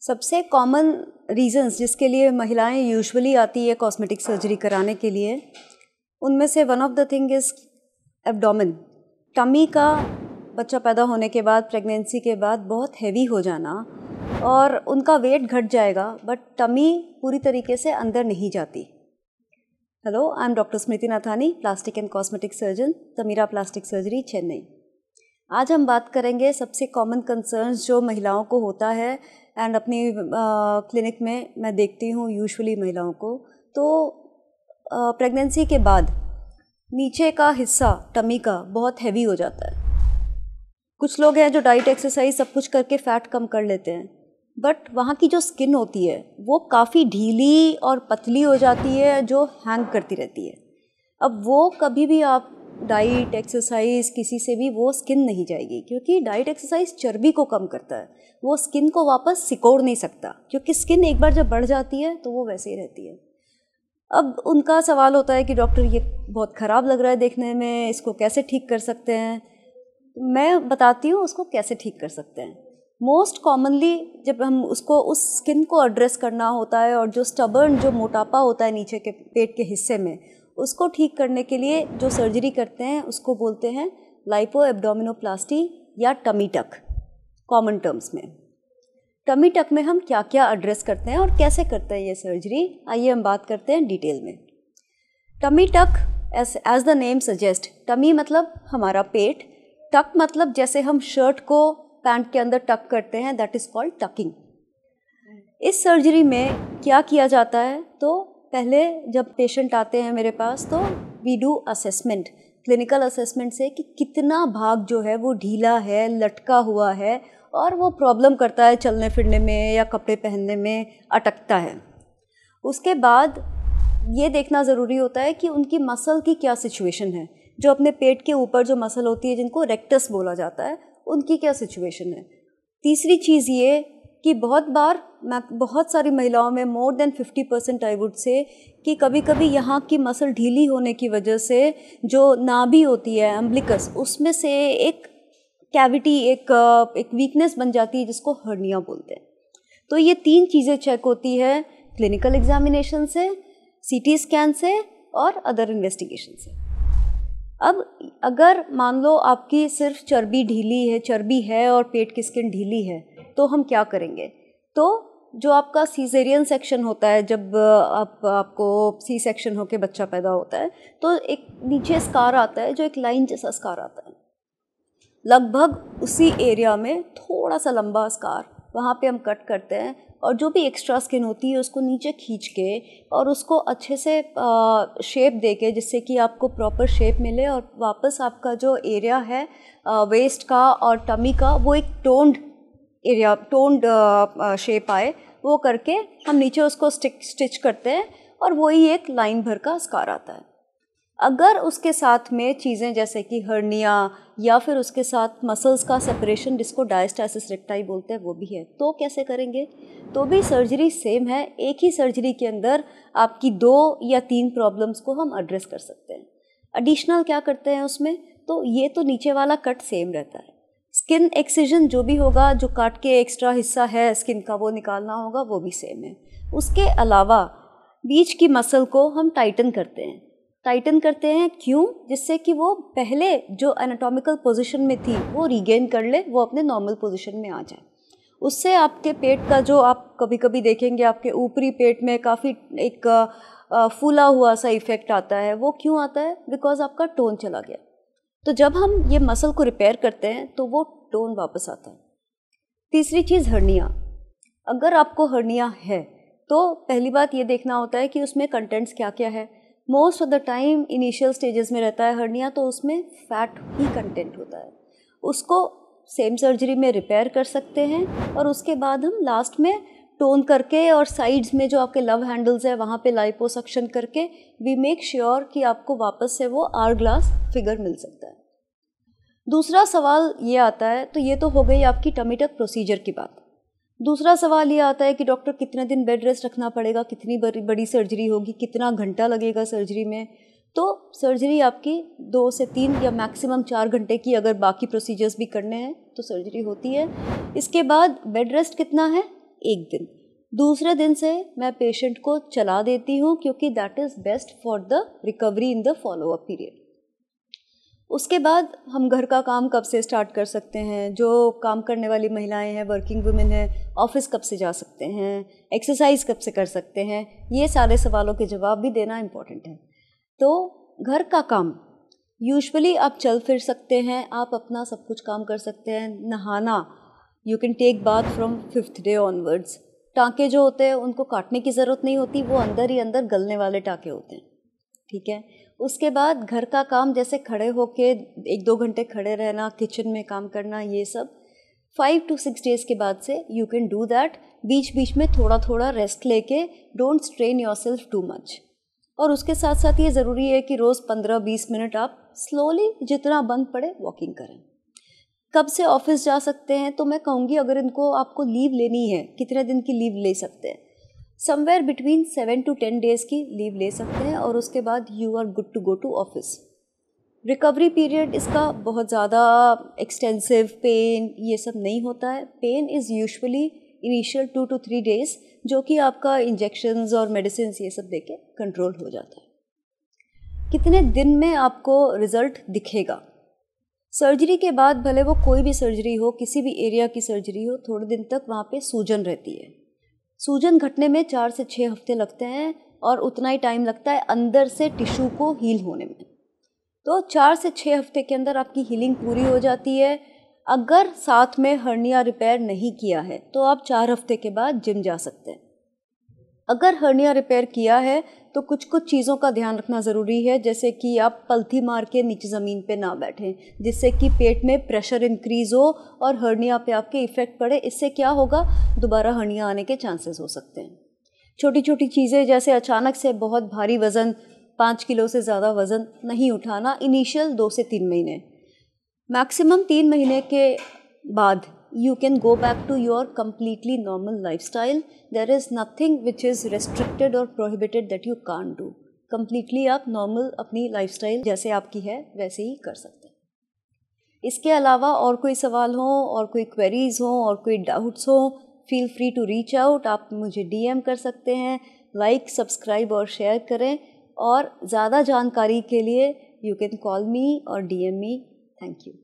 सबसे common reasons जिसके लिए महिलाएं यूजुअली आती है कॉस्मेटिक सर्जरी कराने के लिए, उनमें से one of the thing is abdomen. Tummy का बच्चा पैदा होने के बाद, प्रेगनेंसी के बाद बहुत हैवी हो जाना और उनका वेट घट जाएगा, बट टमी पूरी तरीके से अंदर नहीं जाती। Hello, I am doctor Smriti Nathani, plastic and cosmetic surgeon, Tamira plastic surgery, Chennai. आज हम बात करेंगे सबसे कॉमन कंसर्न्स जो महिलाओं को होता है एंड अपनी क्लिनिक में मैं देखती हूँ यूजुअली महिलाओं को। तो प्रेगनेंसी के बाद नीचे का हिस्सा टमी का बहुत हैवी हो जाता है। कुछ लोग हैं जो डाइट, एक्सरसाइज सब कुछ करके फ़ैट कम कर लेते हैं, बट वहाँ की जो स्किन होती है वो काफ़ी ढीली और पतली हो जाती है, जो हैंग करती रहती है। अब वो कभी भी आप डाइट, एक्सरसाइज किसी से भी वो स्किन नहीं जाएगी, क्योंकि डाइट, एक्सरसाइज चर्बी को कम करता है, वो स्किन को वापस सिकोड़ नहीं सकता, क्योंकि स्किन एक बार जब बढ़ जाती है तो वो वैसे ही रहती है। अब उनका सवाल होता है कि डॉक्टर ये बहुत ख़राब लग रहा है देखने में, इसको कैसे ठीक कर सकते हैं। मैं बताती हूँ उसको कैसे ठीक कर सकते हैं। मोस्ट कॉमनली जब हम उसको उस स्किन को एड्रेस करना होता है और जो स्टबर्न, जो मोटापा होता है नीचे के पेट के हिस्से में, उसको ठीक करने के लिए जो सर्जरी करते हैं उसको बोलते हैं लाइपो एब्डोमिनोप्लास्टी या टमी टक कॉमन टर्म्स में। टमी टक में हम क्या क्या एड्रेस करते हैं और कैसे करते हैं ये सर्जरी, आइए हम बात करते हैं डिटेल में। Tummy tuck as the name suggest, tummy मतलब हमारा पेट, टक मतलब जैसे हम शर्ट को पैंट के अंदर टक करते हैं, दैट इज़ कॉल्ड टकिंग। इस सर्जरी में क्या किया जाता है, तो पहले जब पेशेंट आते हैं मेरे पास तो we do assessment, clinical assessment से कि कितना भाग जो है वो ढीला है, लटका हुआ है और वो प्रॉब्लम करता है चलने फिरने में या कपड़े पहनने में, अटकता है। उसके बाद ये देखना ज़रूरी होता है कि उनकी मसल की क्या सिचुएशन है, जो अपने पेट के ऊपर जो मसल होती है जिनको रेक्टस बोला जाता है, उनकी क्या सिचुएशन है। तीसरी चीज़ ये कि बहुत बार मैं बहुत सारी महिलाओं में more than 50% I would say कि कभी कभी यहाँ की मसल ढीली होने की वजह से जो नाभि होती है अम्बिलिकस, उसमें से एक कैविटी, एक वीकनेस बन जाती है जिसको हर्निया बोलते हैं। तो ये तीन चीज़ें चेक होती है क्लिनिकल एग्जामिनेशन से, सीटी स्कैन से और अदर इन्वेस्टिगेशन से। अब अगर मान लो आपकी सिर्फ चर्बी है और पेट की स्किन ढीली है, तो हम क्या करेंगे। तो जो आपका सीज़ेरियन सेक्शन होता है, जब आपको सी सेक्शन होकर बच्चा पैदा होता है, तो एक नीचे स्कार आता है, जो एक लाइन जैसा स्कार आता है, लगभग उसी एरिया में थोड़ा सा लंबा स्कार, वहाँ पे हम कट करते हैं और जो भी एक्स्ट्रा स्किन होती है उसको नीचे खींच के और उसको अच्छे से शेप दे के, जिससे कि आपको प्रॉपर शेप मिले और वापस आपका जो एरिया है वेस्ट का और टमी का, वो एक टोन्ड शेप आए, वो करके हम नीचे उसको स्टिच करते हैं और वही एक लाइन भर का स्कार आता है। अगर उसके साथ में चीज़ें जैसे कि हर्निया या फिर उसके साथ मसल्स का सेपरेशन, जिसको डायस्टासिस रेक्टाई बोलते हैं, वो भी है, तो कैसे करेंगे। तो भी सर्जरी सेम है, एक ही सर्जरी के अंदर आपकी 2 या 3 प्रॉब्लम्स को हम एड्रेस कर सकते हैं। एडिशनल क्या करते हैं उसमें, तो ये तो नीचे वाला कट सेम रहता है, स्किन एक्सिजन जो भी होगा, जो काट के एक्स्ट्रा हिस्सा है स्किन का वो निकालना होगा, वो भी सेम है। उसके अलावा बीच की मसल को हम टाइटन करते हैं क्यों, जिससे कि वो पहले जो एनाटॉमिकल पोजीशन में थी वो रीगेन कर ले, वो अपने नॉर्मल पोजीशन में आ जाए। उससे आपके पेट का जो आप कभी कभी देखेंगे आपके ऊपरी पेट में काफ़ी एक फूला हुआ सा इफेक्ट आता है, वो क्यों आता है, बिकॉज आपका टोन चला गया। तो जब हम ये मसल को रिपेयर करते हैं तो वो टोन वापस आता है। तीसरी चीज़ हर्निया। अगर आपको हर्निया है तो पहली बात ये देखना होता है कि उसमें कंटेंट्स क्या क्या है। Most of the time initial stages में रहता है हर्निया, तो उसमें फैट ही कंटेंट होता है, उसको सेम सर्जरी में रिपेयर कर सकते हैं और उसके बाद हम लास्ट में टोन करके और साइड्स में जो आपके लव हैंडल्स है वहाँ पे लाइपोसक्शन करके वी मेक श्योर कि आपको वापस से वो आवर ग्लास फिगर मिल सकता है। दूसरा सवाल ये आता है, तो ये तो हो गई आपकी टमी टक प्रोसीजर की बात। दूसरा सवाल ये आता है कि डॉक्टर कितने दिन बेड रेस्ट रखना पड़ेगा, कितनी बड़ी सर्जरी होगी, कितना घंटा लगेगा सर्जरी में। तो सर्जरी आपकी 2 से 3 या मैक्सिमम 4 घंटे की, अगर बाकी प्रोसीजर्स भी करने हैं तो सर्जरी होती है। इसके बाद बेड रेस्ट कितना है, एक दिन, दूसरे दिन से मैं पेशेंट को चला देती हूँ, क्योंकि that is best for the recovery in the follow up period. उसके बाद हम घर का काम कब से स्टार्ट कर सकते हैं, जो काम करने वाली महिलाएं हैं, वर्किंग वुमेन हैं, ऑफिस कब से जा सकते हैं, एक्सरसाइज कब से कर सकते हैं, ये सारे सवालों के जवाब भी देना इम्पॉर्टेंट है। तो घर का काम यूजुअली आप चल फिर सकते हैं, आप अपना सब कुछ काम कर सकते हैं। नहाना, you can take bath from 5th day onwards. टाँके जो होते हैं उनको काटने की ज़रूरत नहीं होती, वो अंदर ही अंदर गलने वाले टाँके होते हैं, ठीक है। उसके बाद घर का काम, जैसे खड़े होके 1-2 घंटे खड़े रहना, किचन में काम करना, ये सब 5 to 6 डेज़ के बाद से यू कैन डू दैट। बीच बीच में थोड़ा थोड़ा रेस्ट लेके, don't strain yourself too much. और उसके साथ साथ ये ज़रूरी है कि रोज़ 15-20 मिनट आप स्लोली जितना बंद पड़े वॉकिंग करें। कब से ऑफिस जा सकते हैं, तो मैं कहूँगी अगर इनको आपको लीव लेनी है, कितने दिन की लीव ले सकते हैं, समवेयर बिटवीन 7 to 10 डेज़ की लीव ले सकते हैं, और उसके बाद you are good to go to office. Recovery period इसका बहुत ज़्यादा एक्सटेंसिव, पेन ये सब नहीं होता है। Pain is usually initial 2 to 3 days, जो कि आपका इंजेक्शंस और मेडिसिन ये सब देके कंट्रोल हो जाता है। कितने दिन में आपको रिज़ल्ट दिखेगा? सर्जरी के बाद, भले वो कोई भी सर्जरी हो, किसी भी एरिया की सर्जरी हो, थोड़े दिन तक वहाँ पे सूजन रहती है। सूजन घटने में 4 से 6 हफ्ते लगते हैं, और उतना ही टाइम लगता है अंदर से टिश्यू को हील होने में। तो 4 से 6 हफ्ते के अंदर आपकी हीलिंग पूरी हो जाती है। अगर साथ में हर्निया रिपेयर नहीं किया है तो आप 4 हफ्ते के बाद जिम जा सकते हैं। अगर हर्निया रिपेयर किया है तो कुछ कुछ चीज़ों का ध्यान रखना ज़रूरी है, जैसे कि आप पलथी मार के नीचे ज़मीन पे ना बैठें, जिससे कि पेट में प्रेशर इंक्रीज़ हो और हर्निया पे आपके इफ़ेक्ट पड़े। इससे क्या होगा, दोबारा हर्निया आने के चांसेस हो सकते हैं। छोटी छोटी चीज़ें, जैसे अचानक से बहुत भारी वज़न, 5 किलो से ज़्यादा वज़न नहीं उठाना इनिशियल 2 से 3 महीने। मैक्सिमम 3 महीने के बाद you can go back to your completely normal lifestyle. There is nothing which is restricted or prohibited that you can't do. Completely आप normal अपनी lifestyle जैसे आपकी है वैसे ही कर सकते हैं। इसके अलावा और कोई सवाल हो, और कोई queries हो, और कोई doubts हो, feel free to reach out. आप मुझे DM कर सकते हैं, like, subscribe और share करें, और ज़्यादा जानकारी के लिए you can call me or DM me. Thank you.